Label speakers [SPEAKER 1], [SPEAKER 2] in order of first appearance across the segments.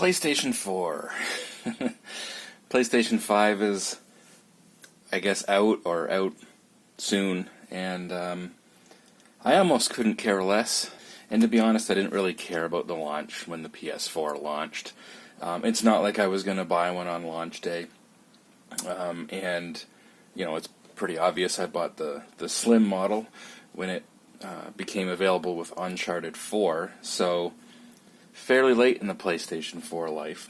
[SPEAKER 1] PlayStation 4. PlayStation 5 is, I guess, out soon, and I almost couldn't care less. And to be honest, I didn't really care about the launch when the PS4 launched. It's not like I was going to buy one on launch day. And, you know, it's pretty obvious I bought the slim model when it became available with Uncharted 4. So, fairly late in the PlayStation 4 life.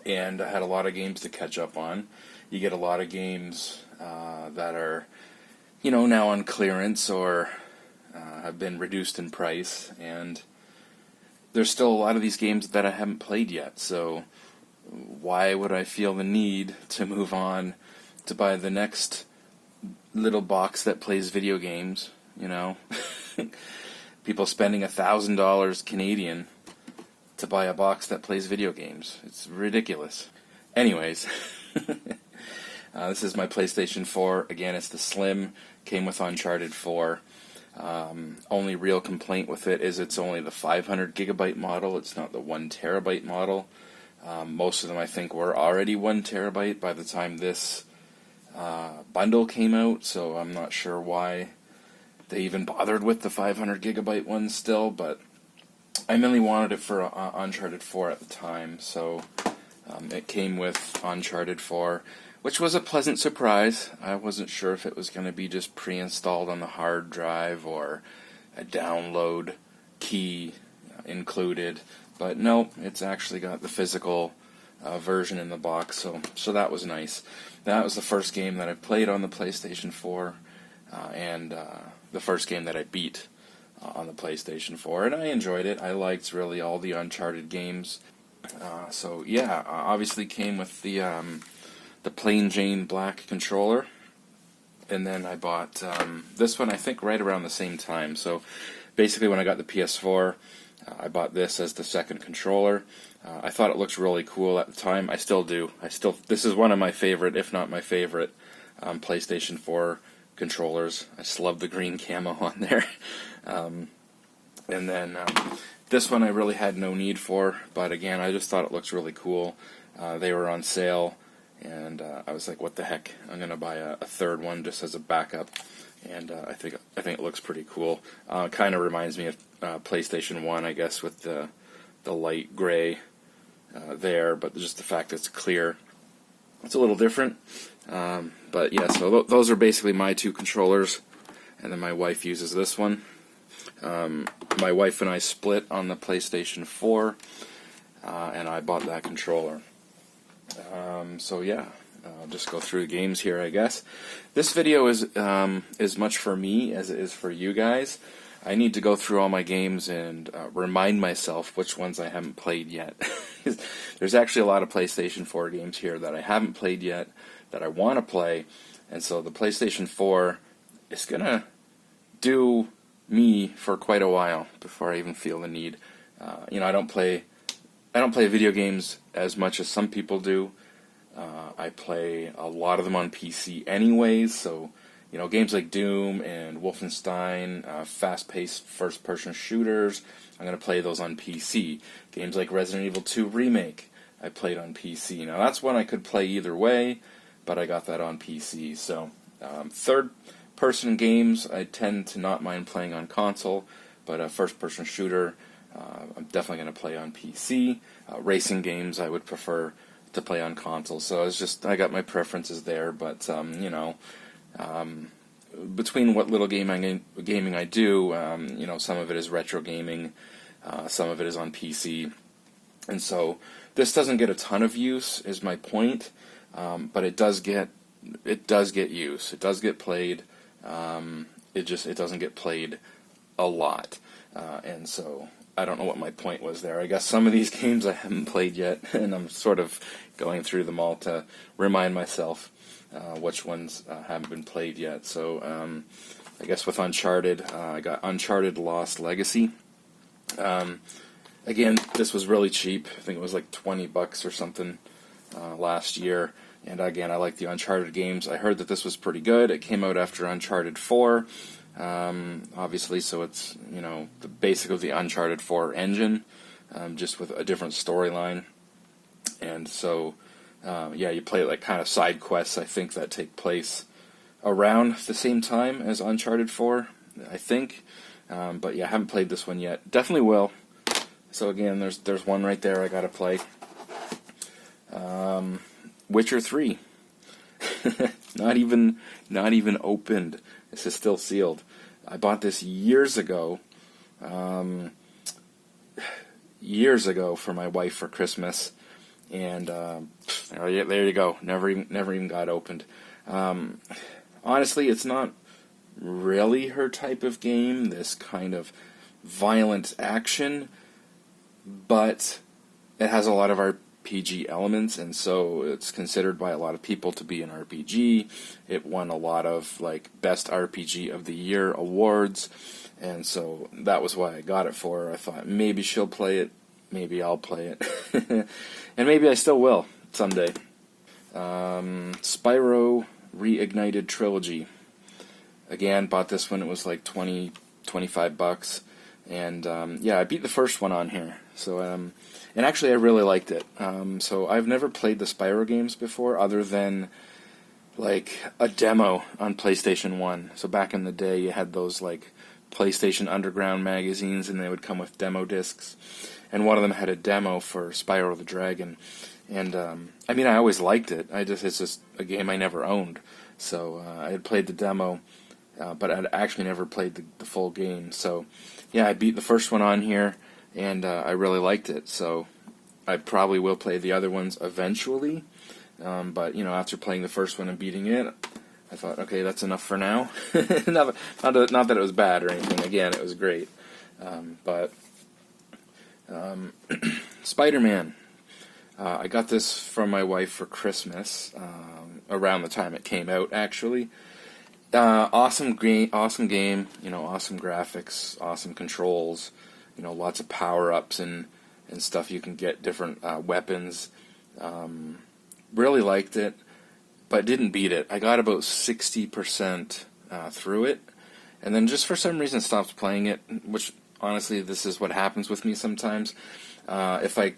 [SPEAKER 1] And I had a lot of games to catch up on. You get a lot of games that are, you know, now on clearance or have been reduced in price. And there's still a lot of these games that I haven't played yet. So why would I feel the need to move on to buy the next little box that plays video games, you know? People spending $1,000 Canadian to buy a box that plays video games. It's ridiculous. Anyways, this is my PlayStation 4. Again, it's the Slim. Came with Uncharted 4. Only real complaint with it is it's only the 500 gigabyte model. It's not the 1 terabyte model. Most of them, I think, were already 1 terabyte by the time this bundle came out, so I'm not sure why they even bothered with the 500 gigabyte one still, but I mainly wanted it for Uncharted 4 at the time, so it came with Uncharted 4, which was a pleasant surprise. I wasn't sure if it was going to be just pre-installed on the hard drive or a download key included, but no, it's actually got the physical version in the box, so that was nice. That was the first game that I played on the PlayStation 4, and the first game that I beat on the PlayStation 4, and I enjoyed it. I liked really all the Uncharted games. So yeah, obviously came with the plain Jane black controller, and then I bought this one I think right around the same time. So basically when I got the PS4, I bought this as the second controller. I thought it looked really cool at the time. I still do. This is one of my favorite, if not my favorite, PlayStation 4 controllers. I just love the green camo on there. And then this one I really had no need for, but again, I just thought it looks really cool. They were on sale, and I was like, what the heck? I'm going to buy a third one just as a backup, and I think it looks pretty cool. Kind of reminds me of PlayStation 1, I guess, with the light gray there, but just the fact that it's clear. It's a little different. But yeah, so those are basically my two controllers, and then my wife uses this one. My wife and I split on the PlayStation 4, and I bought that controller. So yeah, I'll just go through the games here, I guess. This video is as much for me as it is for you guys. I need to go through all my games and remind myself which ones I haven't played yet. There's actually a lot of PlayStation 4 games here that I haven't played yet, that I want to play, and so the PlayStation 4 is going to do me for quite a while before I even feel the need. You know, I don't play video games as much as some people do. I play a lot of them on PC anyways, so you know, games like Doom and Wolfenstein, fast-paced first-person shooters, I'm going to play those on PC. Games like Resident Evil 2 Remake, I played on PC. Now, that's one I could play either way, but I got that on PC. So, third-person games, I tend to not mind playing on console, but a first-person shooter, I'm definitely going to play on PC. Racing games, I would prefer to play on console. So, I got my preferences there, but, you know, between what little gaming I do, you know, some of it is retro gaming, some of it is on PC, and so this doesn't get a ton of use, is my point, but it does get use. It does get played. It doesn't get played a lot, and so I don't know what my point was there. I guess some of these games I haven't played yet, and I'm sort of going through them all to remind myself which ones haven't been played yet. So I guess with Uncharted, I got Uncharted Lost Legacy. Again, this was really cheap. I think it was like $20 or something last year. And again, I like the Uncharted games. I heard that this was pretty good. It came out after Uncharted 4, obviously, so it's, you know, the basic of the Uncharted 4 engine, just with a different storyline. And so, yeah, you play like kind of side quests, I think, that take place around the same time as Uncharted 4, I think. But yeah, I haven't played this one yet. Definitely will. So again, there's one right there I gotta play. Witcher 3. not even opened. This is still sealed. I bought this years ago for my wife for Christmas, and there you go. Never even got opened. Honestly, it's not really her type of game, this kind of violent action, but it has a lot of RPG elements, and so it's considered by a lot of people to be an RPG. It won a lot of like Best RPG of the Year awards, and so that was why I got it for her. I thought maybe she'll play it, maybe I'll play it, and maybe I still will someday. Spyro Reignited Trilogy. Again, bought this when it was like $25, and yeah, I beat the first one on here. So, and actually, I really liked it. So I've never played the Spyro games before, other than like a demo on PlayStation 1. So back in the day, you had those like PlayStation Underground magazines, and they would come with demo discs. And one of them had a demo for Spyro the Dragon. And I mean, I always liked it. It's just a game I never owned. So I had played the demo, but I'd actually never played the full game. So yeah, I beat the first one on here, and I really liked it. So I probably will play the other ones eventually. But you know, after playing the first one and beating it, I thought, okay, that's enough for now. not that it was bad or anything. Again, it was great. But Spider-Man. I got this from my wife for Christmas, around the time it came out, actually. Awesome game, you know, awesome graphics, awesome controls, you know, lots of power-ups and stuff. You can get different weapons. Really liked it, but didn't beat it. I got about 60% through it, and then just for some reason stopped playing it, which, honestly, this is what happens with me sometimes. If I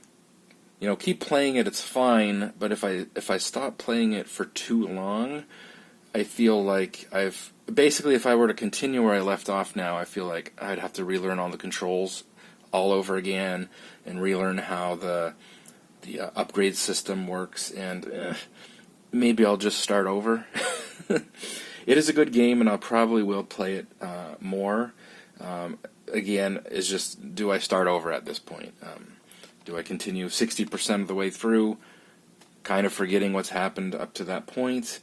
[SPEAKER 1] keep playing it, it's fine, but if I stop playing it for too long, I feel like if I were to continue where I left off now, I feel like I'd have to relearn all the controls all over again, and relearn how the upgrade system works, and maybe I'll just start over. It is a good game, and I probably will play it more. Again, it's just, do I start over at this point? Do I continue 60% of the way through, kind of forgetting what's happened up to that point,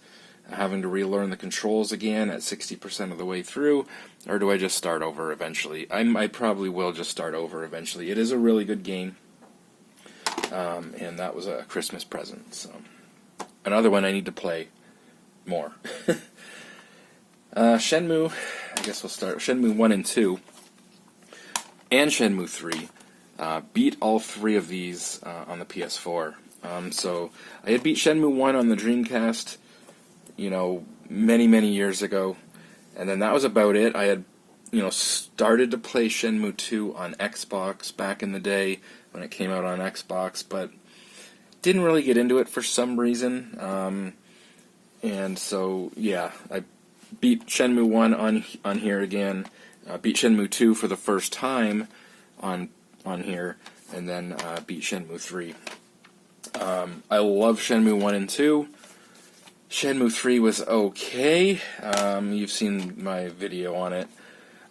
[SPEAKER 1] having to relearn the controls again at 60% of the way through, or do I just start over eventually? I probably will just start over eventually. It is a really good game, and that was a Christmas present. So another one I need to play more. Shenmue, I guess we'll start. Shenmue 1 and 2, and Shenmue 3. Beat all three of these on the PS4. So I had beat Shenmue 1 on the Dreamcast, many, many years ago. And then that was about it. I had, started to play Shenmue 2 on Xbox back in the day when it came out on Xbox, but didn't really get into it for some reason. And so, yeah, I beat Shenmue 1 on here again. Beat Shenmue 2 for the first time on here, and then beat Shenmue 3. I love Shenmue 1 and 2. Shenmue 3 was okay. You've seen my video on it.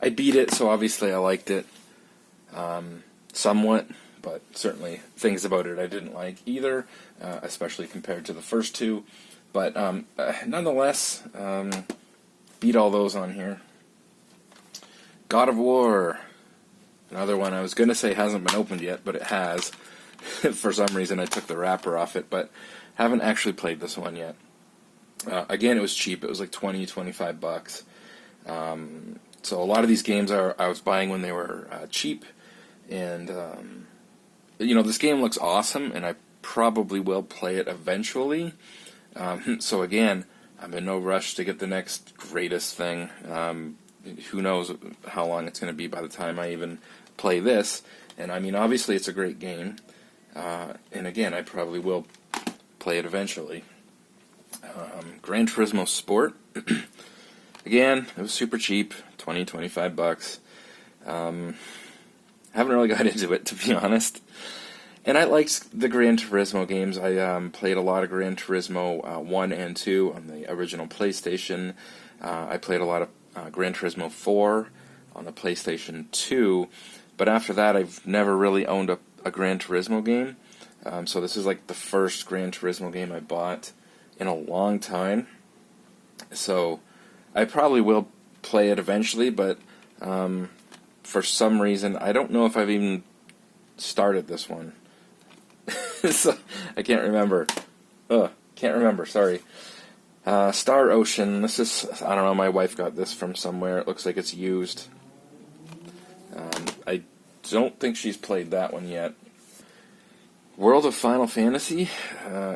[SPEAKER 1] I beat it, so obviously I liked it somewhat, but certainly things about it I didn't like either, especially compared to the first two. But nonetheless, beat all those on here. God of War. Another one I was going to say hasn't been opened yet, but it has. For some reason I took the wrapper off it, but haven't actually played this one yet. Again, it was cheap. It was like $20-25. So a lot of these games I was buying when they were cheap. And, this game looks awesome, and I probably will play it eventually. So again, I'm in no rush to get the next greatest thing. Who knows how long it's going to be by the time I even play this. And I mean, obviously it's a great game. and again, I probably will play it eventually. Gran Turismo Sport. Again, it was super cheap, $25. Haven't really got into it, to be honest. And I liked the Gran Turismo games. I played a lot of Gran Turismo 1 and 2 on the original PlayStation. I played a lot of Gran Turismo 4 on the PlayStation 2. But after that, I've never really owned a Gran Turismo game. So this is like the first Gran Turismo game I bought in a long time. So I probably will play it eventually, but for some reason, I don't know if I've even started this one. So, I can't remember. Sorry. Star Ocean. This is, I don't know, my wife got this from somewhere. It looks like it's used. I don't think she's played that one yet. World of Final Fantasy.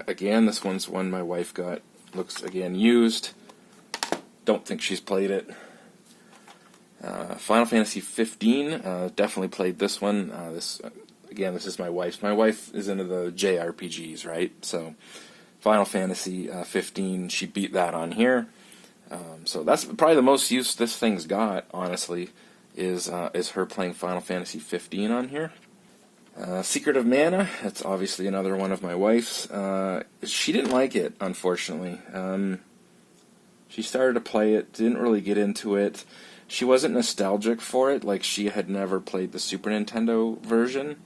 [SPEAKER 1] Again, this one's one my wife got. Looks, again, used. Don't think she's played it. Final Fantasy 15. Definitely played this one. Again, this is my wife's. My wife is into the JRPGs, right? So, Final Fantasy 15, she beat that on here. So that's probably the most use this thing's got, honestly, is her playing Final Fantasy 15 on here. Secret of Mana, that's obviously another one of my wife's. She didn't like it, unfortunately. She started to play it, didn't really get into it. She wasn't nostalgic for it, like she had never played the Super Nintendo version.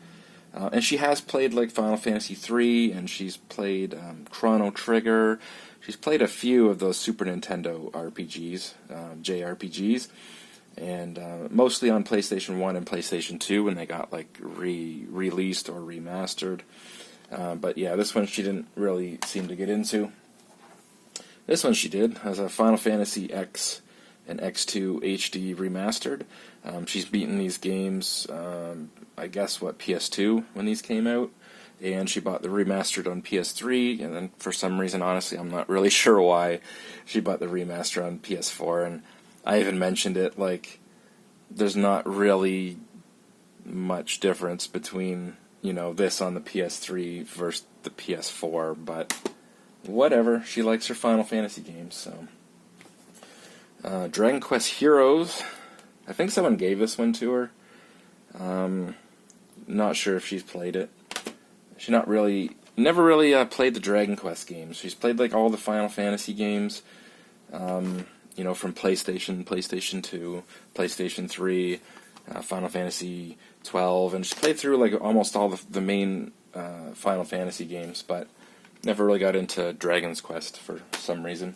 [SPEAKER 1] And she has played like Final Fantasy 3, and she's played Chrono Trigger. She's played a few of those Super Nintendo RPGs, JRPGs, and mostly on PlayStation 1 and PlayStation 2 when they got like released or remastered. But yeah, this one she didn't really seem to get into. This one she did, as a Final Fantasy X and X2 HD remastered. She's beaten these games, I guess, PS2 when these came out, and she bought the remastered on PS3, and then for some reason, honestly, I'm not really sure why, she bought the remaster on PS4, and I even mentioned it, like, there's not really much difference between, this on the PS3 versus the PS4, but whatever, she likes her Final Fantasy games, so. Dragon Quest Heroes. I think someone gave this one to her. Not sure if she's played it. She never really played the Dragon Quest games. She's played like all the Final Fantasy games, from PlayStation 2, PlayStation 3, Final Fantasy 12, and she played through like almost all the main Final Fantasy games, but never really got into Dragon's Quest for some reason.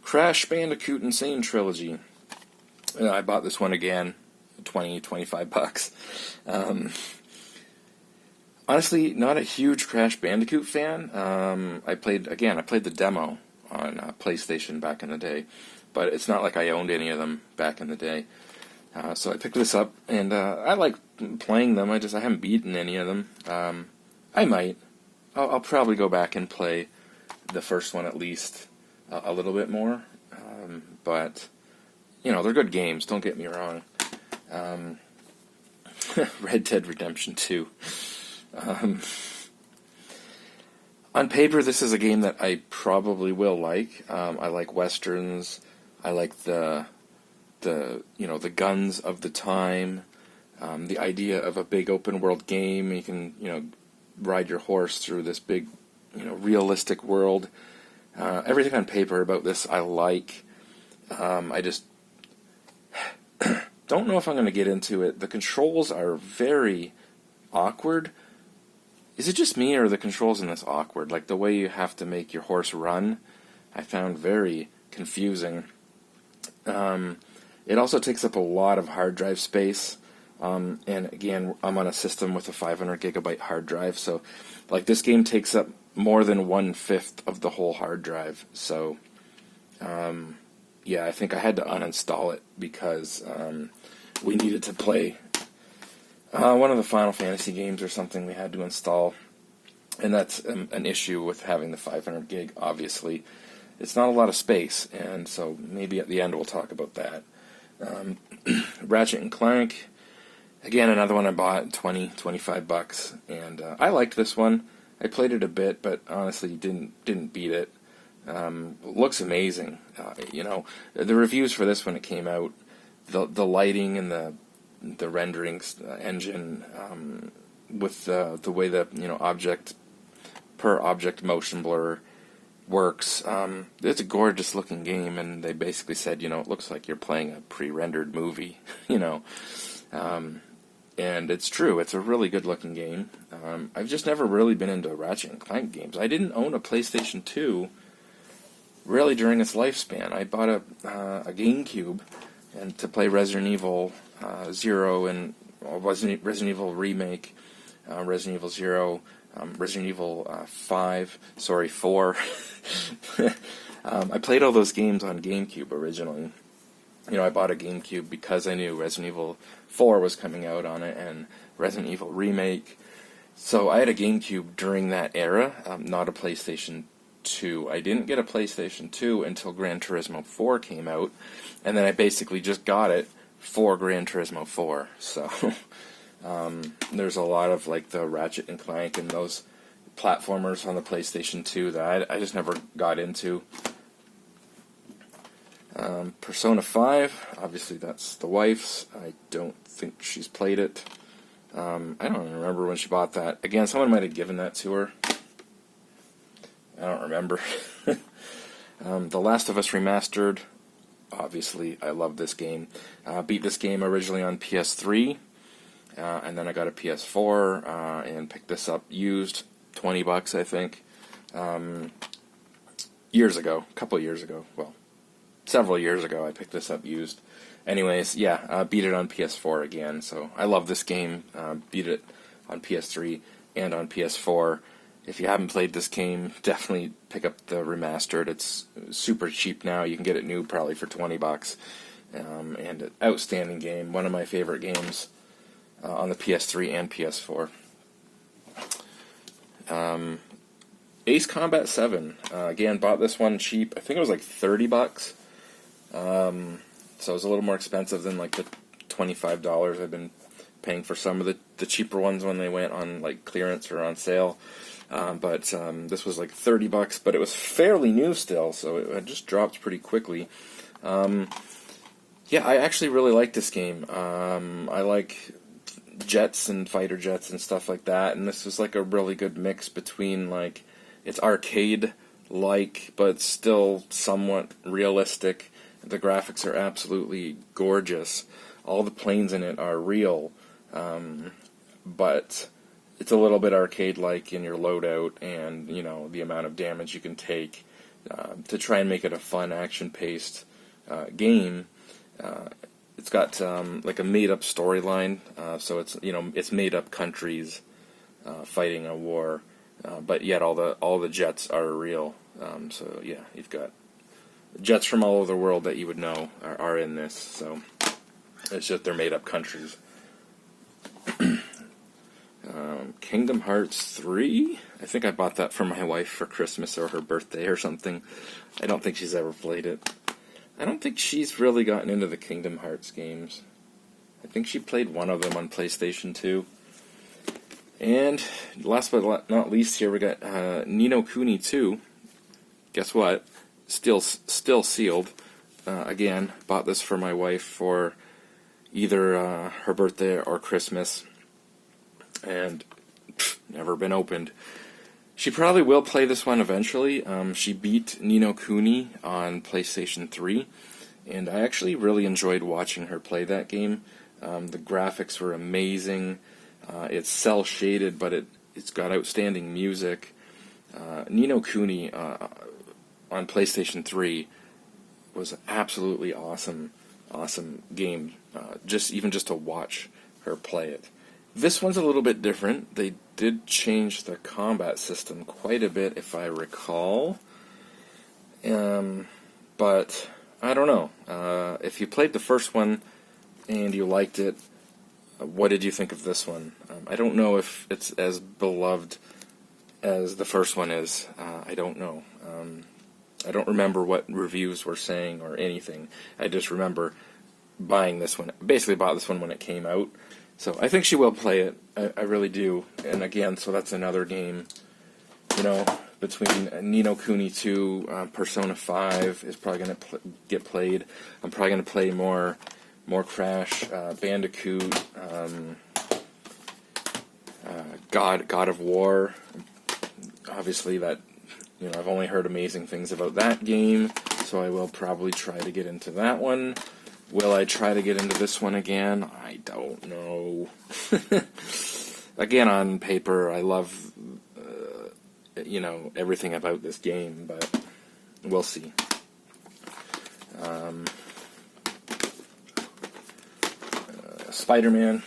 [SPEAKER 1] Crash Bandicoot Insane Trilogy. I bought this one again, $25. Honestly, not a huge Crash Bandicoot fan. I played the demo on PlayStation back in the day, but it's not like I owned any of them back in the day. So I picked this up, and I like playing them. I haven't beaten any of them. I might. I'll probably go back and play the first one at least a little bit more, but they're good games, don't get me wrong. Red Dead Redemption 2. On paper, this is a game that I probably will like. I like westerns. I like the guns of the time. The idea of a big open world game. You can ride your horse through this big realistic world. Everything on paper about this I like. I just don't know if I'm going to get into it. The controls are very awkward. Is it just me, or are the controls in this awkward? Like the way you have to make your horse run, I found very confusing. It also takes up a lot of hard drive space. And again, I'm on a system with a 500 gigabyte hard drive, so like this game takes up more than 1/5 of the whole hard drive. So, yeah, I think I had to uninstall it because we needed to play one of the Final Fantasy games or something we had to install. And that's an issue with having the 500 gig, obviously. It's not a lot of space, and so maybe at the end we'll talk about that. Ratchet and Clank. Again, another one I bought, 25 bucks, and I liked this one. I played it a bit, but honestly didn't beat it. Looks amazing. The reviews for this when it came out, the lighting and the renderings engine, with the way the object per object motion blur works. It's a gorgeous looking game, and they basically said, it looks like you're playing a pre-rendered movie, and it's true. It's a really good looking game. I've just never really been into Ratchet and Clank games. I didn't own a PlayStation 2 really during its lifespan. I bought a GameCube and to play Resident Evil 0 and Resident Evil Remake, Resident Evil 0, Resident Evil 4. I played all those games on GameCube originally. I bought a GameCube because I knew Resident Evil 4 was coming out on it and Resident Evil Remake. So I had a GameCube during that era, not a PlayStation 2. I didn't get a PlayStation 2 until Gran Turismo 4 came out, and then I basically just got it for Gran Turismo 4. So there's a lot of like the Ratchet and Clank and those platformers on the PlayStation 2 that I just never got into. Persona 5, obviously that's the wife's. I don't think she's played it. I don't even remember when she bought that. Again, someone might have given that to her. I don't remember. The Last of Us Remastered, obviously I love this game. Beat this game originally on PS3, and then I got a PS4 and picked this up used, 20 bucks I think, years ago, a couple of years ago, well, several years ago I picked this up used. Anyways, beat it on PS4 again, so I love this game. Beat it on PS3 and on PS4. If you haven't played this game, definitely pick up the remastered. It's super cheap now. You can get it new probably for 20 bucks. And an outstanding game. One of my favorite games on the PS3 and PS4. Ace Combat 7. Again, bought this one cheap. I think it was like 30 bucks. So it was a little more expensive than like the $25 I've been paying for some of the cheaper ones when they went on like clearance or on sale. But this was like 30 bucks, but it was fairly new still, so it just dropped pretty quickly. I actually really like this game. I like jets and fighter jets and stuff like that, and this was like a really good mix between like it's arcade-like, but still somewhat realistic. The graphics are absolutely gorgeous. All the planes in it are real, but it's a little bit arcade-like in your loadout and, the amount of damage you can take to try and make it a fun, action-paced game. It's got like a made-up storyline, so it's made-up countries fighting a war, but yet all the jets are real. You've got jets from all over the world that you would know are in this. So it's just they're made-up countries. Kingdom Hearts 3? I think I bought that for my wife for Christmas or her birthday or something. I don't think she's ever played it. I don't think she's really gotten into the Kingdom Hearts games. I think she played one of them on PlayStation 2. And last but not least here we got Ni no Kuni 2. Guess what? Still sealed. Again, bought this for my wife for either her birthday or Christmas. And never been opened. She probably will play this one eventually. She beat Ni no Kuni on PlayStation 3, and I actually really enjoyed watching her play that game. The graphics were amazing. It's cel-shaded, but it's got outstanding music. Ni no Kuni on PlayStation 3 was an absolutely awesome game. Just to watch her play it. This one's a little bit different. They did change the combat system quite a bit, if I recall. But I don't know. If you played the first one and you liked it, what did you think of this one? I don't know if it's as beloved as the first one is. I don't know. I don't remember what reviews were saying or anything. I just remember buying this one. Basically bought this one when it came out. So I think she will play it. I really do. And again, so that's another game, you know, between Ni no Kuni 2, Persona 5 is probably going to get played. I'm probably going to play more Crash, Bandicoot, God of War. Obviously that, you know, I've only heard amazing things about that game, so I will probably try to get into that one. Will I try to get into this one again? I don't know. Again, on paper, I love, you know, everything about this game, but we'll see. Spider-Man.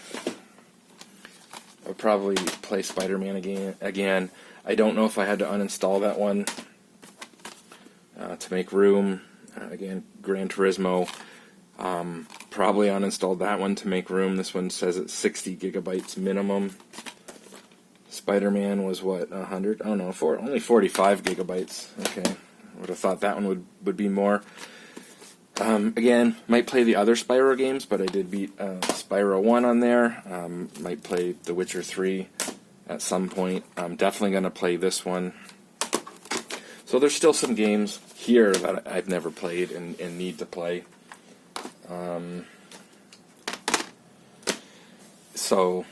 [SPEAKER 1] I'll probably play Spider-Man again. I don't know if I had to uninstall that one to make room. Again, Gran Turismo. Probably uninstalled that one to make room. This one says it's 60 gigabytes minimum. Spider-Man was what, 100? Oh no, only 45 gigabytes. Okay, I would have thought that one would be more. Again, might play the other Spyro games, but I did beat Spyro 1 on there. Might play The Witcher 3 at some point. I'm definitely going to play this one. So there's still some games here that I've never played and need to play. So,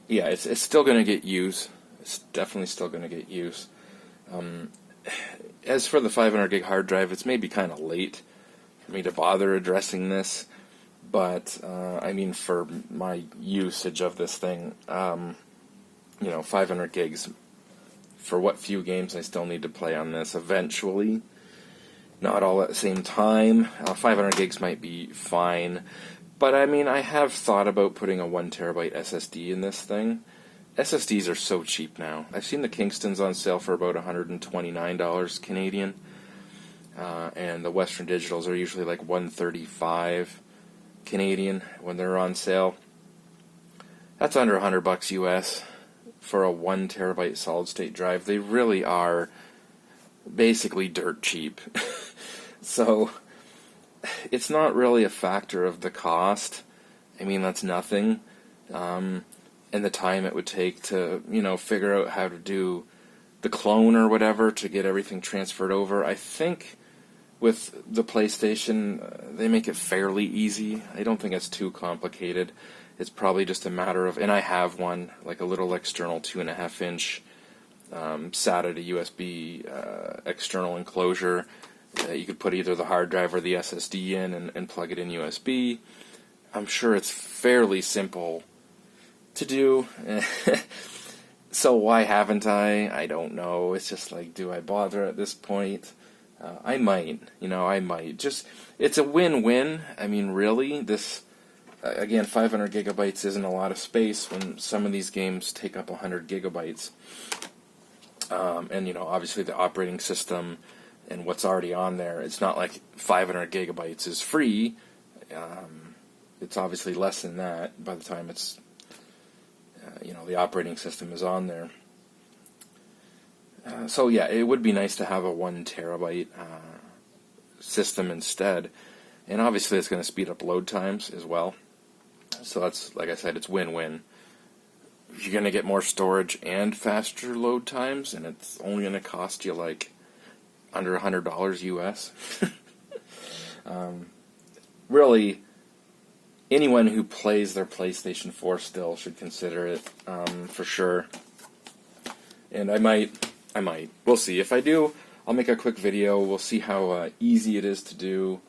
[SPEAKER 1] yeah, it's still going to get use. It's definitely still going to get use. As for the 500 gig hard drive, it's maybe kind of late for me to bother addressing this, but I mean, for my usage of this thing, you know, 500 gigs for what few games I still need to play on this eventually. Not all at the same time. 500 gigs might be fine, but I mean, I have thought about putting a 1 terabyte SSD in this thing. SSDs are so cheap now. I've seen the Kingstons on sale for about $129 Canadian, and the Western Digitals are usually like $135 Canadian when they're on sale. That's under $100 US for a 1 terabyte solid state drive. They really are basically dirt cheap. So it's not really a factor of the cost. I mean, that's nothing. And the time it would take to, you know, figure out how to do the clone or whatever to get everything transferred over. I think with the PlayStation, they make it fairly easy. I don't think it's too complicated. It's probably just a matter of, and I have one, like a little external 2.5-inch SATA to USB external enclosure. You could put either the hard drive or the SSD in and plug it in USB. I'm sure it's fairly simple to do. So why haven't I? I don't know. It's just like, do I bother at this point? I might. Just, it's a win-win. I mean, really, this, again, 500 gigabytes isn't a lot of space when some of these games take up 100 gigabytes. And, you know, obviously the operating system and what's already on there, it's not like 500 gigabytes is free. It's obviously less than that by the time it's, you know, the operating system is on there. So yeah, it would be nice to have a 1 terabyte system instead. And obviously it's going to speed up load times as well. So that's, like I said, it's win-win. You're going to get more storage and faster load times, and it's only going to cost you like under $100 US. Really, anyone who plays their PlayStation 4 still should consider it, for sure. And I might. We'll see. If I do, I'll make a quick video. We'll see how easy it is to do,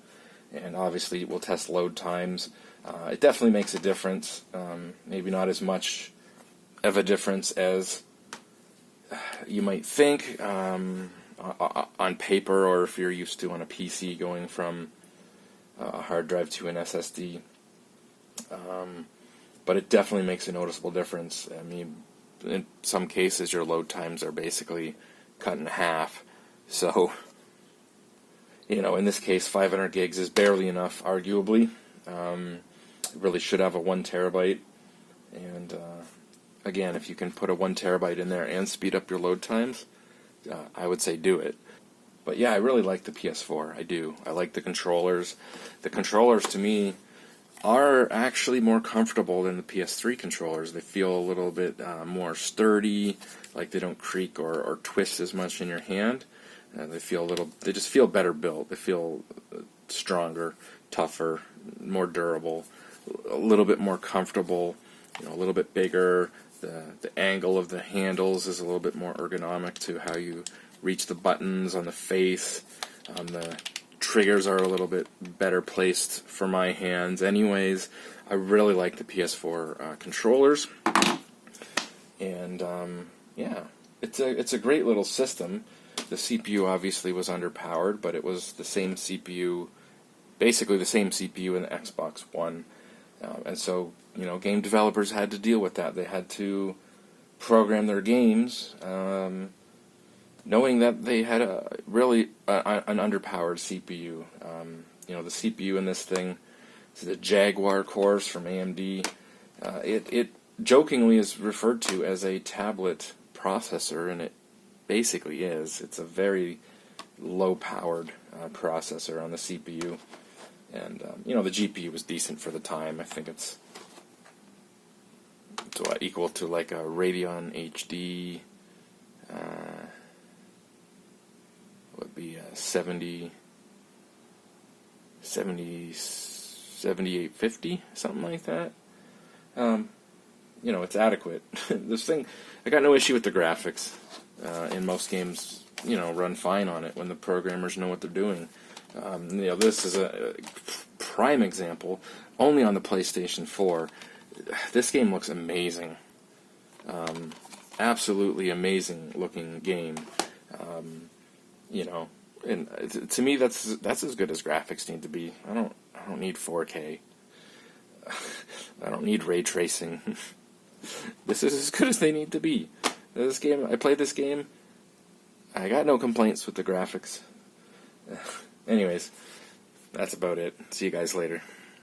[SPEAKER 1] and obviously we'll test load times. It definitely makes a difference. Maybe not as much of a difference as you might think on paper, or if you're used to on a PC going from a hard drive to an SSD. But it definitely makes a noticeable difference. I mean, in some cases your load times are basically cut in half. So, you know, in this case 500 gigs is barely enough, arguably. It really should have a 1 terabyte. And again, if you can put a 1 terabyte in there and speed up your load times, I would say do it. But yeah, I really like the PS4. I do. I like the controllers. The controllers, to me, are actually more comfortable than the PS3 controllers. They feel a little bit more sturdy, like they don't creak or twist as much in your hand. They just feel better built. They feel stronger, tougher, more durable, a little bit more comfortable, a little bit bigger. The angle of the handles is a little bit more ergonomic to how you reach the buttons on the face. The triggers are a little bit better placed for my hands. Anyways, I really like the PS4 controllers, and yeah, it's a great little system. The CPU obviously was underpowered, but it was the same CPU, basically the same CPU in the Xbox One, and so game developers had to deal with that. They had to program their games, knowing that they had an underpowered CPU. The CPU in this thing is the Jaguar cores from AMD. It jokingly is referred to as a tablet processor, and it basically is. It's a very low-powered processor on the CPU, and the GPU was decent for the time. I think it's equal to like a Radeon HD. Would be 7850, something like that. It's adequate. This thing, I got no issue with the graphics. In most games, run fine on it when the programmers know what they're doing. This is a prime example, only on the PlayStation 4. This game looks amazing. Absolutely amazing looking game. And to me, that's as good as graphics need to be. I don't need 4K. I don't need ray tracing. This is as good as they need to be. I played this game. I got no complaints with the graphics. Anyways, that's about it. See you guys later.